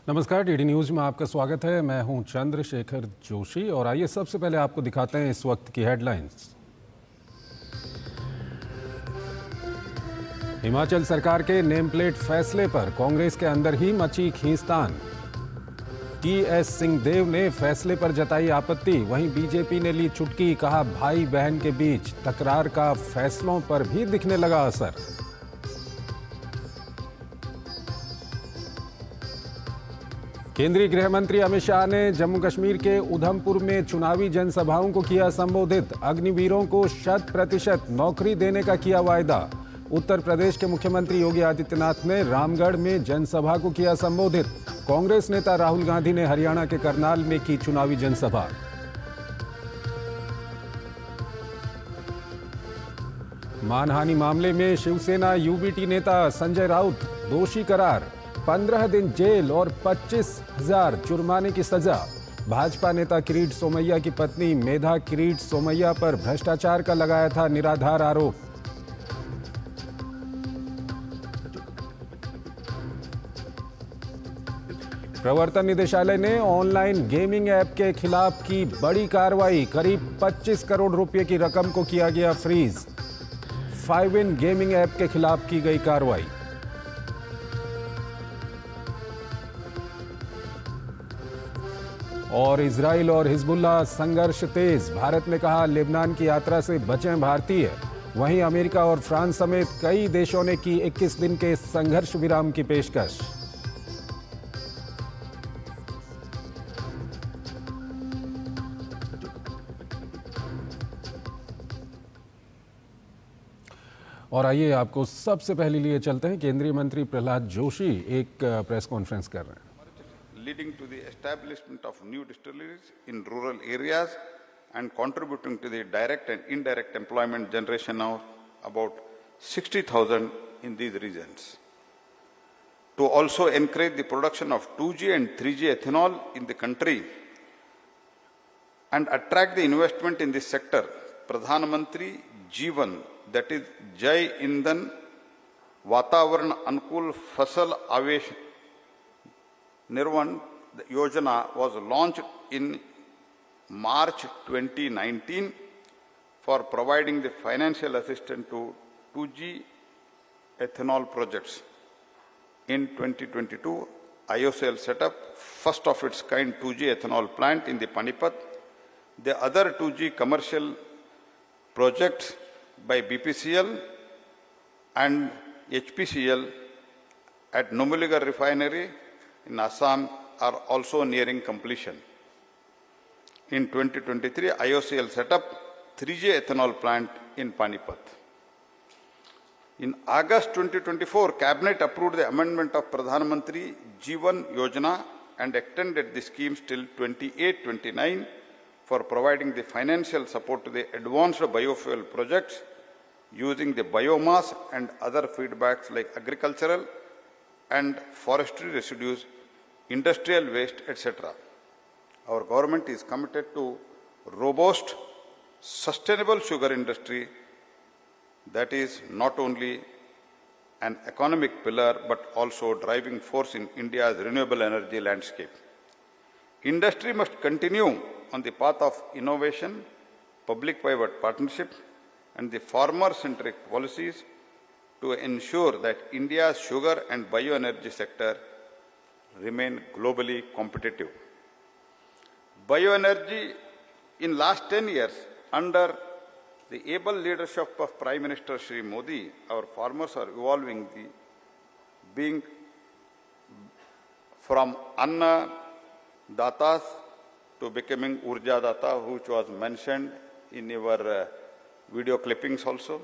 नमस्कार, DD news में आपका स्वागत है। मैं हूं चंद्रशेखर जोशी और आइए सबसे पहले आपको दिखाते हैं इस वक्त की हेडलाइंस। हिमाचल सरकार के नेम प्लेट फैसले पर कांग्रेस के अंदर ही मची खींचतान। टीएस सिंहदेव ने फैसले पर जताई आपत्ति, वहीं बीजेपी ने ली चुटकी, कहा भाई बहन के बीच तकरार का फैसलों पर भी दिखने लगा असर। केंद्रीय गृह मंत्री अमित शाह ने जम्मू कश्मीर के उधमपुर में चुनावी जनसभाओं को किया संबोधित। अग्निवीरों को 100% नौकरी देने का किया वायदा। उत्तर प्रदेश के मुख्यमंत्री योगी आदित्यनाथ ने रामगढ़ में जनसभा को किया संबोधित। कांग्रेस नेता राहुल गांधी ने हरियाणा के करनाल में की चुनावी जनसभा। मानहानि मामले में शिवसेना यूबीटी नेता संजय राउत दोषी करार। 15 दिन जेल और 25,000 जुर्माने की सजा। भाजपा नेता किरीट सोमैया की पत्नी मेधा किरीट सोमैया पर भ्रष्टाचार का लगाया था निराधार आरोप। प्रवर्तन निदेशालय ने ऑनलाइन गेमिंग ऐप के खिलाफ की बड़ी कार्रवाई। करीब 25 करोड़ रुपए की रकम को किया गया फ्रीज। 5in गेमिंग ऐप के खिलाफ की गई कार्रवाई। और इजराइल और हिजबुल्लाह संघर्ष तेज। भारत ने कहा लेबनान की यात्रा से बचें भारतीय। वहीं अमेरिका और फ्रांस समेत कई देशों ने की 21 दिन के संघर्ष विराम की पेशकश। और आइए आपको सबसे पहले लिए चलते हैं। केंद्रीय मंत्री प्रहलाद जोशी एक प्रेस कॉन्फ्रेंस कर रहे हैं। Leading to the establishment of new distilleries in rural areas and contributing to the direct and indirect employment generation of about 60,000 in these regions. To also encourage the production of 2G and 3G ethanol in the country and attract the investment in this sector, Pradhan Mantri Jeevan, that is Jai Indhan Vatavaran Anukul Fasal Avesh Nirvan Yojana was launched in March 2019 for providing the financial assistance to 2G ethanol projects. In 2022, IOCL set up first of its kind 2G ethanol plant in the Panipat. The other 2G commercial projects by BPCL and HPCL at Numaligarh refinery in Assam are also nearing completion. In 2023, IOCL set up 3G ethanol plant in Panipat. In August 2024, Cabinet approved the amendment of Pradhan Mantri Jeevan Yojana and extended the schemes till 28-29 for providing the financial support to the advanced biofuel projects using the biomass and other feedbacks like agricultural and forestry residues, industrial waste, etc. Our government is committed to robust, sustainable sugar industry that is not only an economic pillar but also driving force in India's renewable energy landscape. Industry must continue on the path of innovation, public-private partnership, and the farmer-centric policies to ensure that India's sugar and bioenergy sector remain globally competitive. Bioenergy in last 10 years under the able leadership of Prime Minister Shri Modi, our farmers are evolving being from Anna Datas to becoming Urja Data, which was mentioned in your video clippings also,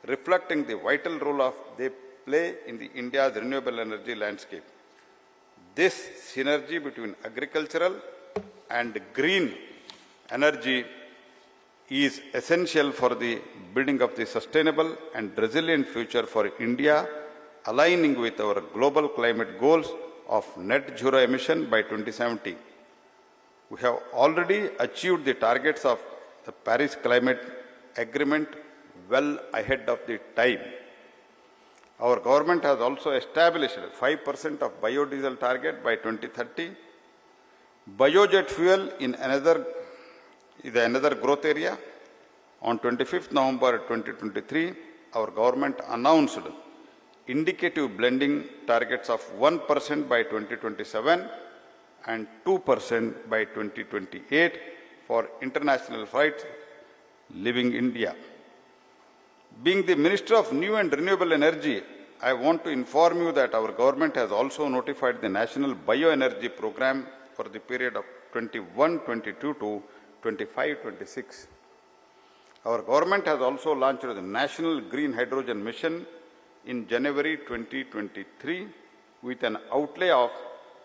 reflecting the vital role they play in the India's renewable energy landscape. This synergy between agricultural and green energy is essential for the building of the sustainable and resilient future for India, aligning with our global climate goals of net zero emission by 2070. We have already achieved the targets of the Paris Climate Agreement well ahead of the time. Our government has also established 5% of biodiesel target by 2030. Biojet fuel is another growth area. On 25th November 2023, our government announced indicative blending targets of 1% by 2027 and 2% by 2028 for international flights leaving India. Being the Minister of New and Renewable Energy, I want to inform you that our government has also notified the National Bioenergy Program for the period of 21-22 to 25-26. Our government has also launched the National Green Hydrogen Mission in January 2023 with an outlay of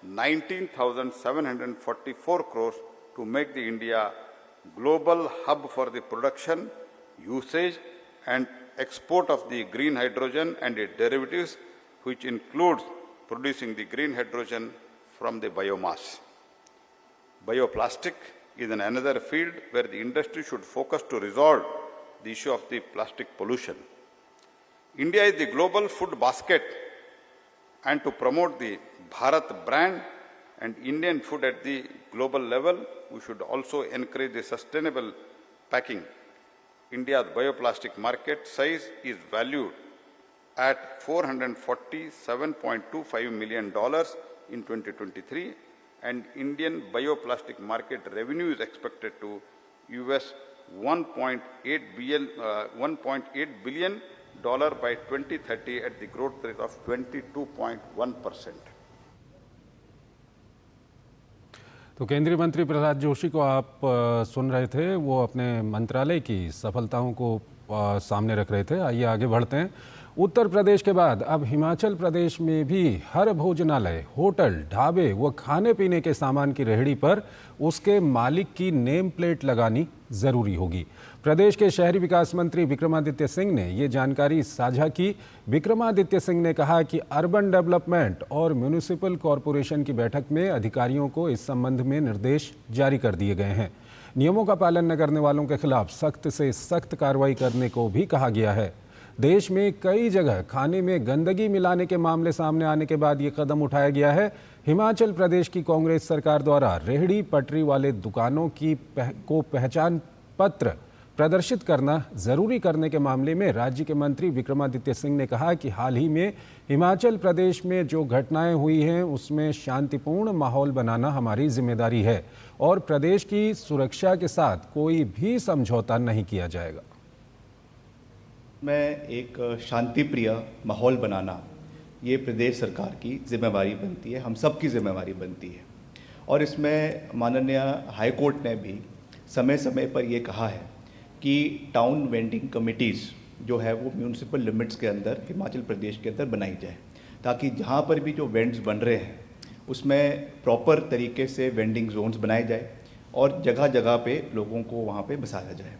19,744 crores to make the India global hub for the production, usage and export of the green hydrogen and its derivatives, which includes producing the green hydrogen from the biomass. Bioplastic is another field where the industry should focus to resolve the issue of the plastic pollution. India is the global food basket, and to promote the Bharat brand and Indian food at the global level, we should also encourage the sustainable packing. India's bioplastic market size is valued at $447.25 million in 2023, and Indian bioplastic market revenue is expected to $1.8 billion by 2030 at the growth rate of 22.1%. तो केंद्रीय मंत्री प्रहलाद जोशी को आप सुन रहे थे, वो अपने मंत्रालय की सफलताओं को सामने रख रहे थे। आइए आगे बढ़ते हैं। उत्तर प्रदेश के बाद अब हिमाचल प्रदेश में भी हर भोजनालय, होटल, ढाबे व खाने पीने के सामान की रेहड़ी पर उसके मालिक की नेम प्लेट लगानी जरूरी होगी। प्रदेश के शहरी विकास मंत्री विक्रमादित्य सिंह ने ये जानकारी साझा की। विक्रमादित्य सिंह ने कहा कि अर्बन डेवलपमेंट और म्यूनिसिपल कॉरपोरेशन की बैठक में अधिकारियों को इस संबंध में निर्देश जारी कर दिए गए हैं। नियमों का पालन न करने वालों के खिलाफ सख्त से सख्त कार्रवाई करने को भी कहा गया है। देश में कई जगह खाने में गंदगी मिलाने के मामले सामने आने के बाद ये कदम उठाया गया है। हिमाचल प्रदेश की कांग्रेस सरकार द्वारा रेहड़ी पटरी वाले दुकानों को पहचान पत्र प्रदर्शित करना जरूरी करने के मामले में राज्य के मंत्री विक्रमादित्य सिंह ने कहा कि हाल ही में हिमाचल प्रदेश में जो घटनाएं हुई हैं उसमें शांतिपूर्ण माहौल बनाना हमारी जिम्मेदारी है और प्रदेश की सुरक्षा के साथ कोई भी समझौता नहीं किया जाएगा। में एक शांति प्रिय माहौल बनाना ये प्रदेश सरकार की जिम्मेवारी बनती है, हम सब की जिम्मेवारी बनती है। और इसमें माननीय हाई कोर्ट ने भी समय समय पर ये कहा है कि टाउन वेंडिंग कमिटीज़ जो है वो म्यूनिसिपल लिमिट्स के अंदर हिमाचल प्रदेश के अंदर बनाई जाए, ताकि जहाँ पर भी जो वेंड्स बन रहे हैं उसमें प्रॉपर तरीके से वेंडिंग जोन्स बनाए जाए और जगह जगह पे लोगों को वहाँ पे बसाया जाए।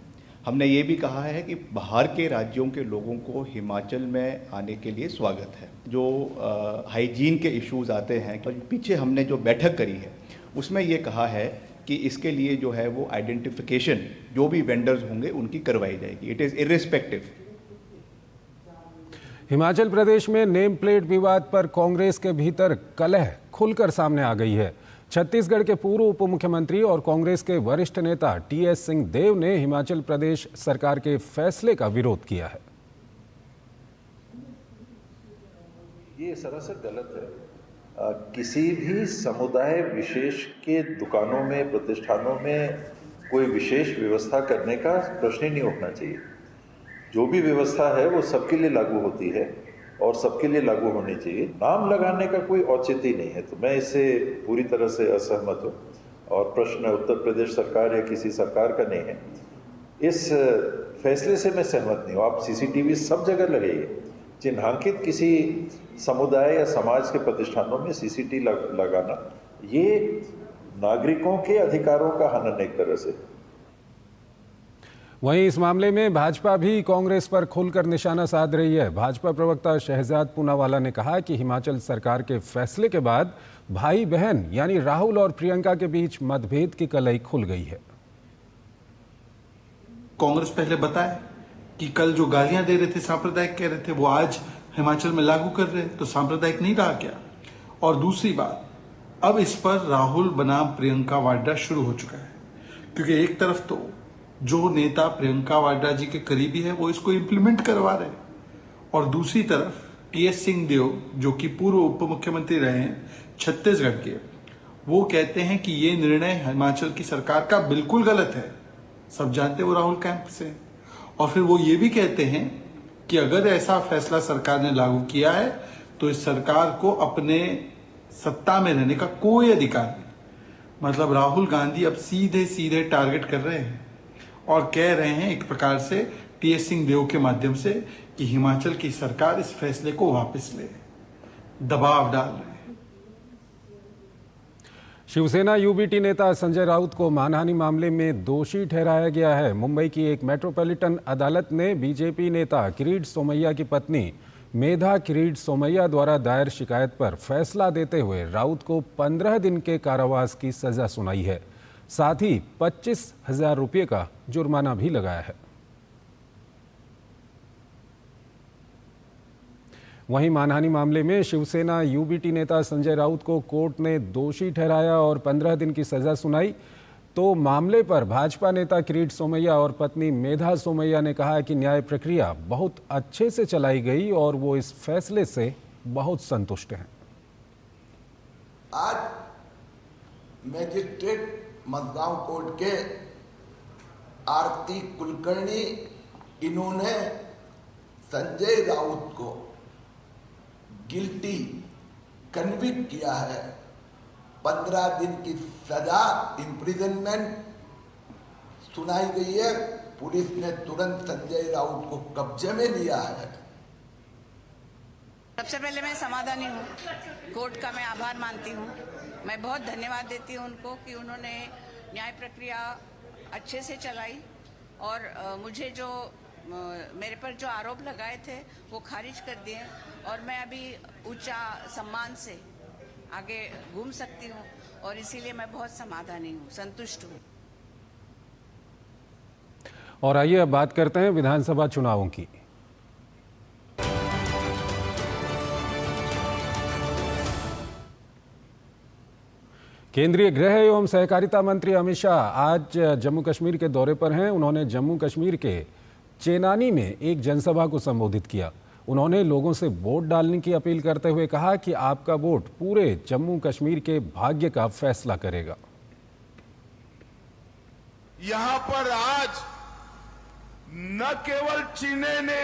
हमने ये भी कहा है कि बाहर के राज्यों के लोगों को हिमाचल में आने के लिए स्वागत है। जो हाइजीन के इश्यूज आते हैं, तो पीछे हमने जो बैठक करी है उसमें ये कहा है कि इसके लिए जो है वो आइडेंटिफिकेशन जो भी वेंडर्स होंगे उनकी करवाई जाएगी। It is irrespective. Himachal Pradesh में नेम प्लेट विवाद पर कांग्रेस के भीतर कलह खुलकर सामने आ गई है। छत्तीसगढ़ के पूर्व उप मुख्यमंत्री और कांग्रेस के वरिष्ठ नेता टीएस सिंहदेव ने हिमाचल प्रदेश सरकार के फैसले का विरोध किया है। ये सरासर गलत है। किसी भी समुदाय विशेष के दुकानों में, प्रतिष्ठानों में कोई विशेष व्यवस्था करने का प्रश्न ही नहीं उठना चाहिए। जो भी व्यवस्था है वो सबके लिए लागू होती है और सबके लिए लागू होनी चाहिए। नाम लगाने का कोई औचित्य नहीं है, तो मैं इससे पूरी तरह से असहमत हूँ और प्रश्न उत्तर प्रदेश सरकार या किसी सरकार का नहीं है। इस फैसले से मैं सहमत नहीं हूँ। आप सीसीटीवी सब जगह लगाइए, चिन्हांकित किसी समुदाय या समाज के प्रतिष्ठानों में सीसीटीवी लगाना ये नागरिकों के अधिकारों का हनन एक तरह से। वहीं इस मामले में भाजपा भी कांग्रेस पर खुलकर निशाना साध रही है। भाजपा प्रवक्ता शहजाद पूनावाला ने कहा कि हिमाचल सरकार के फैसले के बाद भाई बहन यानी राहुल और प्रियंका के बीच मतभेद की कलई खुल गई है। कांग्रेस पहले बताए कि कल जो गालियां दे रहे थे, सांप्रदायिक कह रहे थे, वो आज हिमाचल में लागू कर रहे हैं, तो सांप्रदायिक नहीं रहा क्या? और दूसरी बात, अब इस पर राहुल बनाम प्रियंका वाड्रा शुरू हो चुका है, क्योंकि एक तरफ तो जो नेता प्रियंका वाड्रा जी के करीबी है वो इसको इम्प्लीमेंट करवा रहे हैं, और दूसरी तरफ टीएस सिंहदेव जो कि पूर्व उप मुख्यमंत्री रहे हैं छत्तीसगढ़ के, वो कहते हैं कि ये निर्णय हिमाचल की सरकार का बिल्कुल गलत है। सब जानते वो राहुल कैंप से। और फिर वो ये भी कहते हैं कि अगर ऐसा फैसला सरकार ने लागू किया है तो इस सरकार को अपने सत्ता में रहने का कोई अधिकार नहीं। मतलब राहुल गांधी अब सीधे सीधे टारगेट कर रहे हैं और कह रहे हैं एक प्रकार से टीएस सिंहदेव के माध्यम से कि हिमाचल की सरकार इस फैसले को वापस ले, दबाव डाल रहे हैं। शिवसेना यूबीटी नेता संजय राउत को मानहानि मामले में दोषी ठहराया गया है। मुंबई की एक मेट्रोपॉलिटन अदालत ने बीजेपी नेता किरीट सोमैया की पत्नी मेधा किरीट सोमैया द्वारा दायर शिकायत पर फैसला देते हुए राउत को 15 दिन के कारावास की सजा सुनाई है। साथ ही 25,000 रुपये का जुर्माना भी लगाया है। वहीं मानहानि मामले में शिवसेना यूबीटी नेता संजय राउत को कोर्ट ने दोषी ठहराया और 15 दिन की सजा सुनाई। तो मामले पर भाजपा नेता किरीट सोमैया और पत्नी मेधा सोमैया ने कहा कि न्याय प्रक्रिया बहुत अच्छे से चलाई गई और वो इस फैसले से बहुत संतुष्ट हैं। आज मैजिस्ट्रेट मजगांव कोर्ट के आरती कुलकर्णी इन्होंने संजय राउत को गिल्टी कन्विक्ट किया है। 15 दिन की सजा इम्प्रिजनमेंट सुनाई गई है। पुलिस ने तुरंत संजय राउत को कब्जे में लिया है। सबसे पहले मैं समाधानी हूँ, कोर्ट का मैं आभार मानती हूँ। मैं बहुत धन्यवाद देती हूँ उनको कि उन्होंने न्याय प्रक्रिया अच्छे से चलाई और मुझे जो मेरे पर जो आरोप लगाए थे वो खारिज कर दिए और मैं अभी ऊंचा सम्मान से आगे घूम सकती हूँ और इसीलिए मैं बहुत समाधानी हूँ, संतुष्ट हूँ। और आइए अब बात करते हैं विधानसभा चुनावों की। केंद्रीय गृह एवं सहकारिता मंत्री अमित शाह आज जम्मू कश्मीर के दौरे पर हैं। उन्होंने जम्मू कश्मीर के चेनानी में एक जनसभा को संबोधित किया। उन्होंने लोगों से वोट डालने की अपील करते हुए कहा कि आपका वोट पूरे जम्मू कश्मीर के भाग्य का फैसला करेगा। यहां पर आज न केवल चीने ने,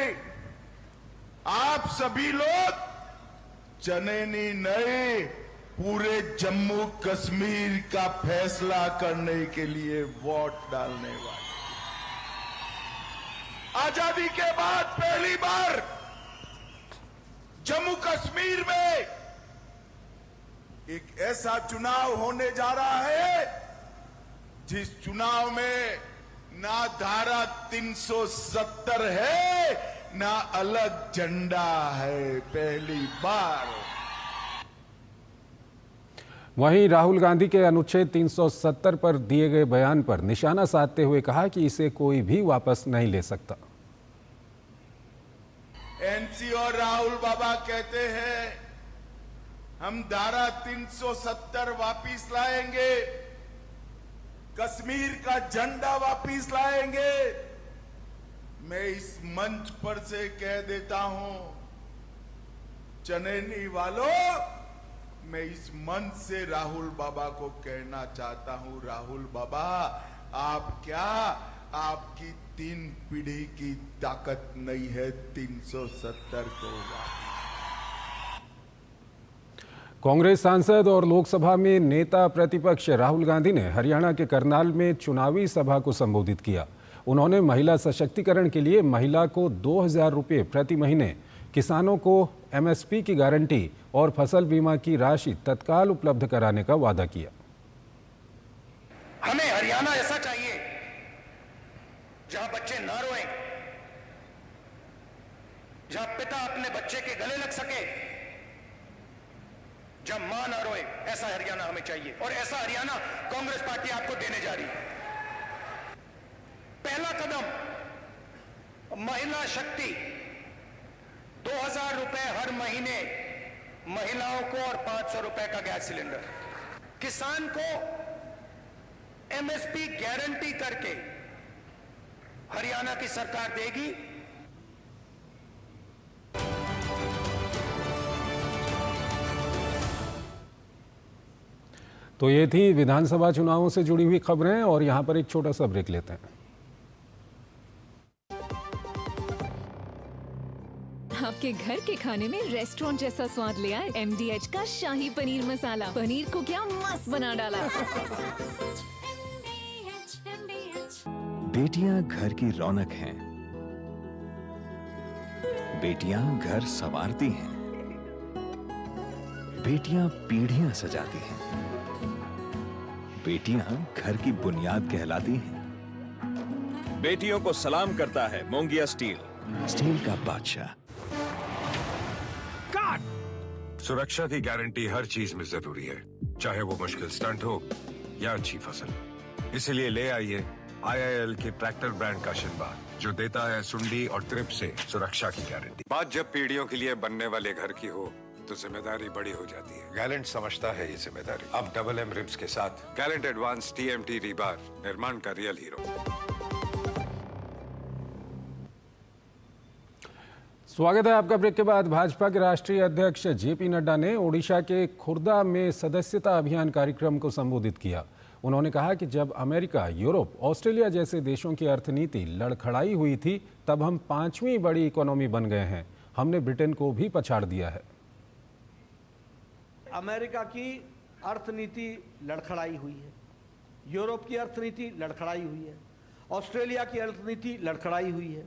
आप सभी लोग चनेनी नए पूरे जम्मू कश्मीर का फैसला करने के लिए वोट डालने वाले। आजादी के बाद पहली बार जम्मू कश्मीर में एक ऐसा चुनाव होने जा रहा है जिस चुनाव में ना धारा 370 है ना अलग झंडा है, पहली बार। वहीं राहुल गांधी के अनुच्छेद 370 पर दिए गए बयान पर निशाना साधते हुए कहा कि इसे कोई भी वापस नहीं ले सकता। एनसी और राहुल बाबा कहते हैं हम धारा 370 वापिस लाएंगे, कश्मीर का झंडा वापिस लाएंगे। मैं इस मंच पर से कह देता हूं, चनेनी वालों, मैं इस मंच से राहुल बाबा को कहना चाहता हूं, राहुल बाबा आप क्या, आपकी 3 पीढ़ी की ताकत नहीं है 370 को। कांग्रेस सांसद और लोकसभा में नेता प्रतिपक्ष राहुल गांधी ने हरियाणा के करनाल में चुनावी सभा को संबोधित किया। उन्होंने महिला सशक्तिकरण के लिए महिला को 2,000 रुपये प्रति महीने, किसानों को एमएसपी की गारंटी और फसल बीमा की राशि तत्काल उपलब्ध कराने का वादा किया। हमें हरियाणा ऐसा चाहिए जहां बच्चे न रोएं, जहां पिता अपने बच्चे के गले लग सके, जहां मां न रोए। ऐसा हरियाणा हमें चाहिए और ऐसा हरियाणा कांग्रेस पार्टी आपको देने जा रही है। पहला कदम महिला शक्ति, 2,000 रुपए हर महीने महिलाओं को और 500 रुपए का गैस सिलेंडर। किसान को एमएसपी गारंटी करके हरियाणा की सरकार देगी। तो ये थी विधानसभा चुनावों से जुड़ी हुई खबरें और यहां पर एक छोटा सा ब्रेक लेते हैं। आपके घर के खाने में रेस्टोरेंट जैसा स्वाद ले आए MDH का शाही पनीर मसाला। पनीर को क्या मस्त बना डाला। बेटियां घर की रौनक हैं। बेटियां घर संवारती हैं। बेटियां पीढ़ियां सजाती हैं। बेटियां घर की बुनियाद कहलाती हैं। बेटियों को सलाम करता है मोंगिया स्टील, स्टील का बादशाह। सुरक्षा की गारंटी हर चीज में जरूरी है, चाहे वो मुश्किल स्टंट हो या अच्छी फसल। इसीलिए ले आइए IIL के ट्रैक्टर ब्रांड का शिनबार, जो देता है सुंडी और ट्रिप से सुरक्षा की गारंटी। बात जब पीढ़ियों के लिए बनने वाले घर की हो तो जिम्मेदारी बड़ी हो जाती है। गैलेंट समझता है ये जिम्मेदारी। अब डबल M रिब्स के साथ गैलेंट एडवांस TMT रीबार, निर्माण का रियल हीरो। स्वागत है आपका। ब्रेक के बाद भाजपा के राष्ट्रीय अध्यक्ष JP नड्डा ने ओडिशा के खुर्दा में सदस्यता अभियान कार्यक्रम को संबोधित किया। उन्होंने कहा कि जब अमेरिका, यूरोप, ऑस्ट्रेलिया जैसे देशों की अर्थनीति लड़खड़ाई हुई थी तब हम 5वीं बड़ी इकोनॉमी बन गए हैं। हमने ब्रिटेन को भी पछाड़ दिया है। अमेरिका की अर्थनीति लड़खड़ाई हुई है, यूरोप की अर्थनीति लड़खड़ाई हुई है, ऑस्ट्रेलिया की अर्थनीति लड़खड़ाई हुई है,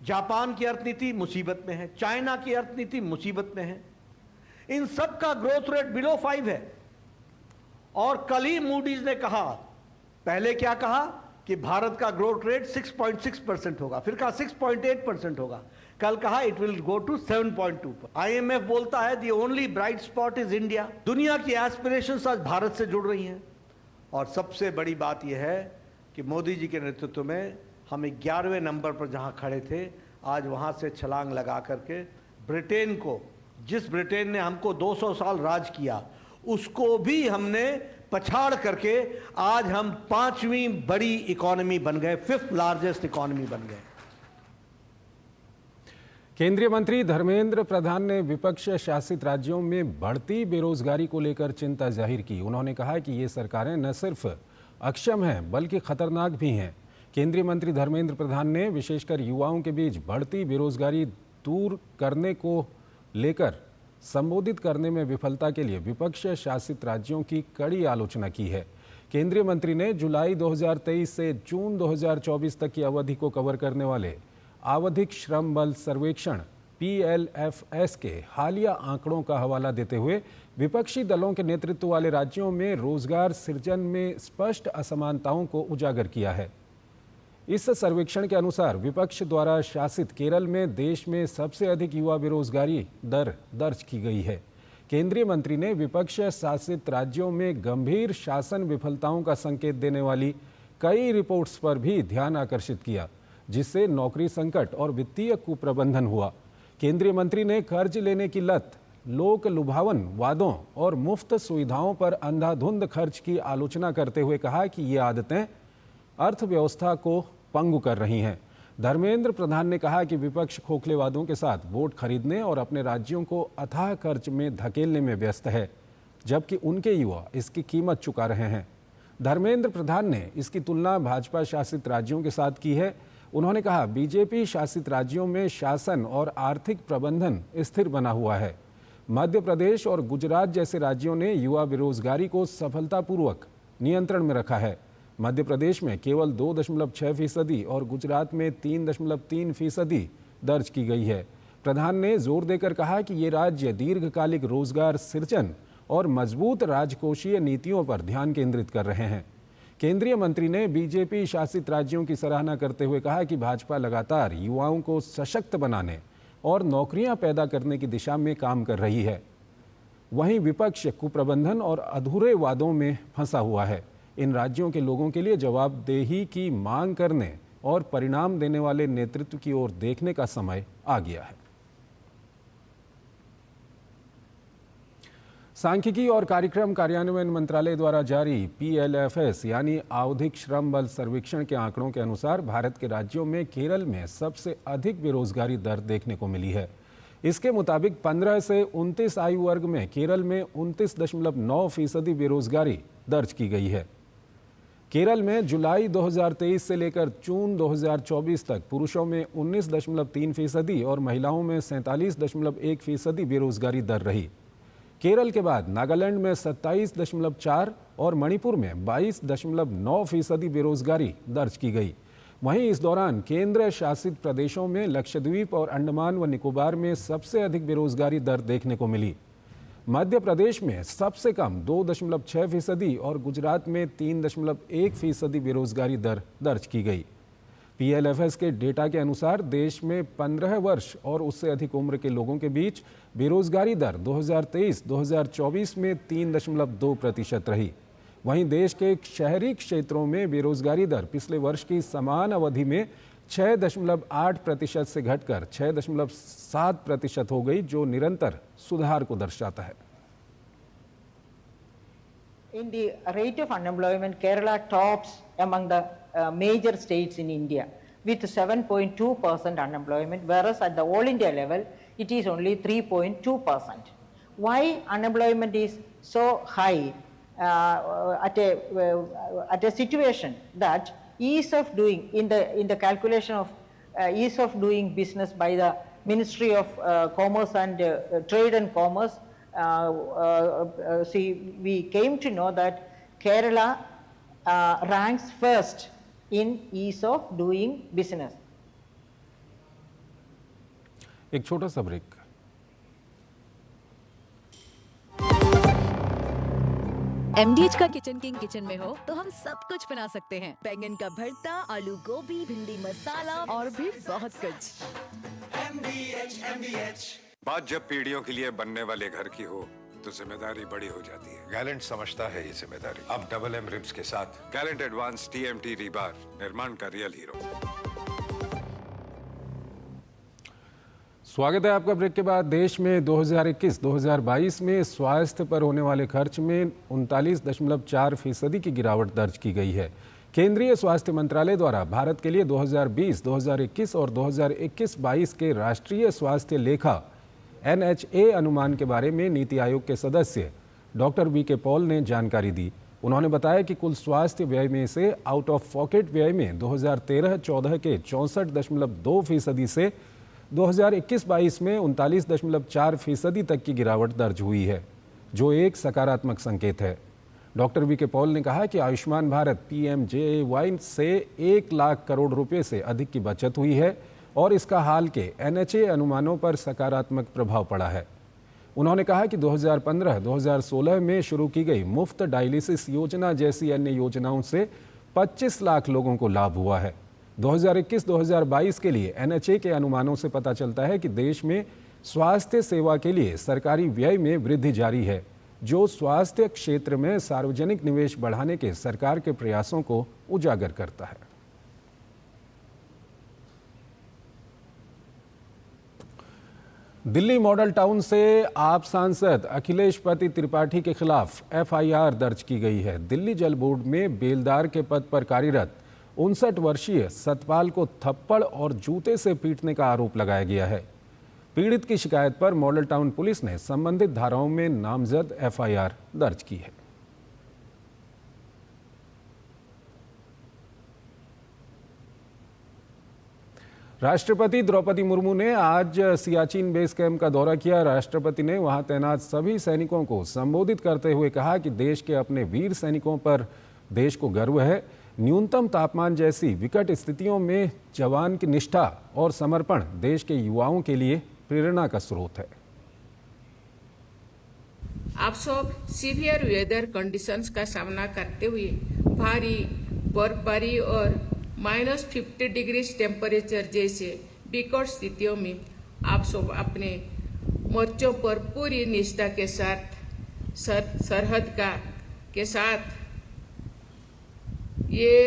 जापान की अर्थनीति मुसीबत में है, चाइना की अर्थनीति मुसीबत में है। इन सब का ग्रोथ रेट बिलो 5 है। और कल ही मूडीज ने कहा, पहले क्या कहा कि भारत का ग्रोथ रेट 6.6% होगा, फिर कहा 6.8% होगा, कल कहा it will go to 7.2। IMF बोलता है the only bright spot is India. दुनिया की एस्पिरेशंस आज भारत से जुड़ रही हैं। और सबसे बड़ी बात यह है कि मोदी जी के नेतृत्व में हम 11वें नंबर पर जहां खड़े थे, आज वहां से छलांग लगा करके ब्रिटेन को, जिस ब्रिटेन ने हमको 200 साल राज किया, उसको भी हमने पछाड़ करके आज हम 5वीं बड़ी इकोनॉमी बन गए, 5th लार्जेस्ट इकोनॉमी बन गए। केंद्रीय मंत्री धर्मेंद्र प्रधान ने विपक्ष शासित राज्यों में बढ़ती बेरोजगारी को लेकर चिंता जाहिर की। उन्होंने कहा कि ये सरकारें न सिर्फ अक्षम हैं बल्कि खतरनाक भी हैं। केंद्रीय मंत्री धर्मेंद्र प्रधान ने विशेषकर युवाओं के बीच बढ़ती बेरोजगारी दूर करने को लेकर संबोधित करने में विफलता के लिए विपक्ष शासित राज्यों की कड़ी आलोचना की है। केंद्रीय मंत्री ने जुलाई 2023 से जून 2024 तक की अवधि को कवर करने वाले आवधिक श्रम बल सर्वेक्षण PLFS के हालिया आंकड़ों का हवाला देते हुए विपक्षी दलों के नेतृत्व वाले राज्यों में रोजगार सृजन में स्पष्ट असमानताओं को उजागर किया है। इस सर्वेक्षण के अनुसार विपक्ष द्वारा शासित केरल में देश में सबसे अधिक युवा बेरोजगारी दर दर्ज की गई है। केंद्रीय मंत्री ने विपक्ष शासित राज्यों में गंभीर शासन विफलताओं का संकेत देने वाली कई रिपोर्ट्स पर भी ध्यान आकर्षित किया, जिससे नौकरी संकट और वित्तीय कुप्रबंधन हुआ। केंद्रीय मंत्री ने कर्ज लेने की लत, लोक लुभावन वादों और मुफ्त सुविधाओं पर अंधाधुंध खर्च की आलोचना करते हुए कहा कि ये आदतें अर्थव्यवस्था को पंगु कर रही हैं। धर्मेंद्र प्रधान ने कहा कि विपक्ष खोखले वादों के साथ वोट खरीदने और अपने राज्यों को अथाह खर्च में धकेलने में व्यस्त है, जबकि उनके युवा इसकी कीमत चुका रहे हैं। धर्मेंद्र प्रधान ने इसकी तुलना भाजपा शासित राज्यों के साथ की है। उन्होंने कहा बीजेपी शासित राज्यों में शासन और आर्थिक प्रबंधन स्थिर बना हुआ है। मध्य प्रदेश और गुजरात जैसे राज्यों ने युवा बेरोजगारी को सफलतापूर्वक नियंत्रण में रखा है। मध्य प्रदेश में केवल 2.6% और गुजरात में 3.3% दर्ज की गई है। प्रधान ने जोर देकर कहा कि ये राज्य दीर्घकालिक रोजगार सृजन और मजबूत राजकोषीय नीतियों पर ध्यान केंद्रित कर रहे हैं। केंद्रीय मंत्री ने बीजेपी शासित राज्यों की सराहना करते हुए कहा कि भाजपा लगातार युवाओं को सशक्त बनाने और नौकरियां पैदा करने की दिशा में काम कर रही है। वहीं विपक्ष कुप्रबंधन और अधूरे वादों में फंसा हुआ है। इन राज्यों के लोगों के लिए जवाबदेही की मांग करने और परिणाम देने वाले नेतृत्व की ओर देखने का समय आ गया है। सांख्यिकी और कार्यक्रम कार्यान्वयन मंत्रालय द्वारा जारी PLFS यानी आवधिक श्रम बल सर्वेक्षण के आंकड़ों के अनुसार भारत के राज्यों में केरल में सबसे अधिक बेरोजगारी दर देखने को मिली है। इसके मुताबिक 15 से 29 आयु वर्ग में केरल में 29.9% बेरोजगारी दर्ज की गई है। केरल में जुलाई 2023 से लेकर जून 2024 तक पुरुषों में 19.3% और महिलाओं में 47.1% बेरोजगारी दर रही। केरल के बाद नागालैंड में 27.4 और मणिपुर में 22.9% बेरोजगारी दर्ज की गई। वहीं इस दौरान केंद्र शासित प्रदेशों में लक्षद्वीप और अंडमान व निकोबार में सबसे अधिक बेरोजगारी दर देखने को मिली। मध्य प्रदेश में सबसे कम 2.6% और गुजरात में 3.1% बेरोजगारी दर दर्ज की गई। PLFS के डेटा के अनुसार देश में 15 वर्ष और उससे अधिक उम्र के लोगों के बीच बेरोजगारी दर 2023-2024 में 3.2% रही। वहीं देश के शहरी क्षेत्रों में बेरोजगारी दर पिछले वर्ष की समान अवधि में 6.8% से घटकर 6.7% हो गई, जो निरंतर सुधार को दर्शाता है। In the rate of unemployment, Kerala tops among the major states in India with 7.2% unemployment, whereas at the all India level it is only 3.2%. Why unemployment is so high at a situation that ease of doing in the calculation of ease of doing business by the Ministry of Commerce and Trade and Commerce, we came to know that Kerala ranks first in ease of doing business. एक छोटा सा break. MDH का kitchen king kitchen में हो तो हम सब कुछ बना सकते हैं। बैंगन का भरता, आलू गोभी, भिंडी मसाला और भी बहुत कुछ। MDH। बात जब पीढ़ियों के लिए बनने वाले घर की हो तो जिम्मेदारी बड़ी हो जाती है। गैलेंट समझता है ये जिम्मेदारी। अब डबल M रिब्स के साथ गैलेंट एडवांस TMT रीबार, निर्माण का रियल हीरो। स्वागत है आपका ब्रेक के बाद। देश में 2021-2022 में स्वास्थ्य पर होने वाले खर्च में 39.4% की गिरावट दर्ज की गई है। केंद्रीय स्वास्थ्य मंत्रालय द्वारा भारत के लिए 2020, 2021 और 2021-22 के राष्ट्रीय स्वास्थ्य लेखा NHA अनुमान के बारे में नीति आयोग के सदस्य डॉक्टर VK पॉल ने जानकारी दी। उन्होंने बताया कि कुल स्वास्थ्य व्यय में से आउट ऑफ पॉकेट व्यय में 2013-14 के 64.2% से 2021-22 में 39.4% तक की गिरावट दर्ज हुई है, जो एक सकारात्मक संकेत है। डॉक्टर VK पॉल ने कहा कि आयुष्मान भारत PMJAY से 1 लाख करोड़ रुपए से अधिक की बचत हुई है और इसका हाल के NHA अनुमानों पर सकारात्मक प्रभाव पड़ा है। उन्होंने कहा कि 2015-2016 में शुरू की गई मुफ्त डायलिसिस योजना जैसी अन्य योजनाओं से 25 लाख लोगों को लाभ हुआ है। 2021-2022 के लिए NHA के अनुमानों से पता चलता है कि देश में स्वास्थ्य सेवा के लिए सरकारी व्यय में वृद्धि जारी है, जो स्वास्थ्य क्षेत्र में सार्वजनिक निवेश बढ़ाने के सरकार के प्रयासों को उजागर करता है। दिल्ली मॉडल टाउन से आप सांसद अखिलेश पति त्रिपाठी के खिलाफ FIR दर्ज की गई है। दिल्ली जल बोर्ड में बेलदार के पद पर कार्यरत 59 वर्षीय सतपाल को थप्पड़ और जूते से पीटने का आरोप लगाया गया है। पीड़ित की शिकायत पर मॉडल टाउन पुलिस ने संबंधित धाराओं में नामजद FIR दर्ज की है। राष्ट्रपति द्रौपदी मुर्मू ने आज सियाचिन बेस कैंप का दौरा किया। राष्ट्रपति ने वहां तैनात सभी सैनिकों को संबोधित करते हुए कहा कि देश के अपने वीर सैनिकों पर देश को गर्व है। न्यूनतम तापमान जैसी विकट स्थितियों में जवान की निष्ठा और समर्पण देश के युवाओं के लिए प्रेरणा का स्रोत है। आप सब सीवियर वेदर कंडीशंस का सामना करते हुए भारी बर्फबारी और -50 डिग्री टेम्परेचर जैसे विकट स्थितियों में आप सब अपने मोर्चों पर पूरी निष्ठा के साथ सरहद के साथ ये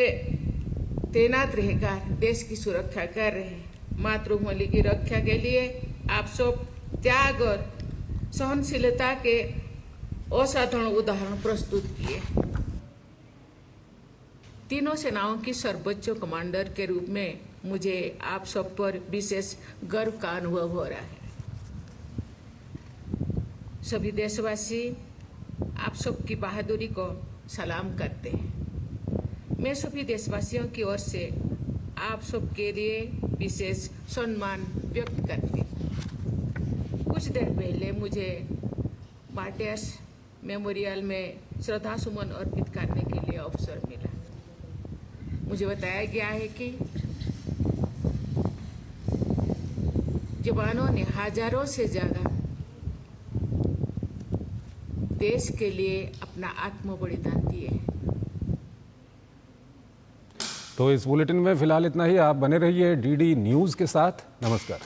तैनात रहकर देश की सुरक्षा कर रहे हैं। मातृभूमि की रक्षा के लिए आप सब त्याग और सहनशीलता के असाधारण उदाहरण प्रस्तुत किए। तीनों सेनाओं की सर्वोच्च कमांडर के रूप में मुझे आप सब पर विशेष गर्व का अनुभव हो रहा है। सभी देशवासी आप सबकी बहादुरी को सलाम करते हैं। मैं सभी देशवासियों की ओर से आप सबके लिए विशेष सम्मान व्यक्त करती हूँ। कुछ देर पहले मुझे मार्टियर्स मेमोरियल में श्रद्धा सुमन अर्पित करने के लिए अवसर मिला। मुझे बताया गया है कि जवानों ने हजारों से ज्यादा देश के लिए अपना आत्म बलिदान दिए। तो इस बुलेटिन में फिलहाल इतना ही। आप बने रहिए डीडी न्यूज़ के साथ। नमस्कार।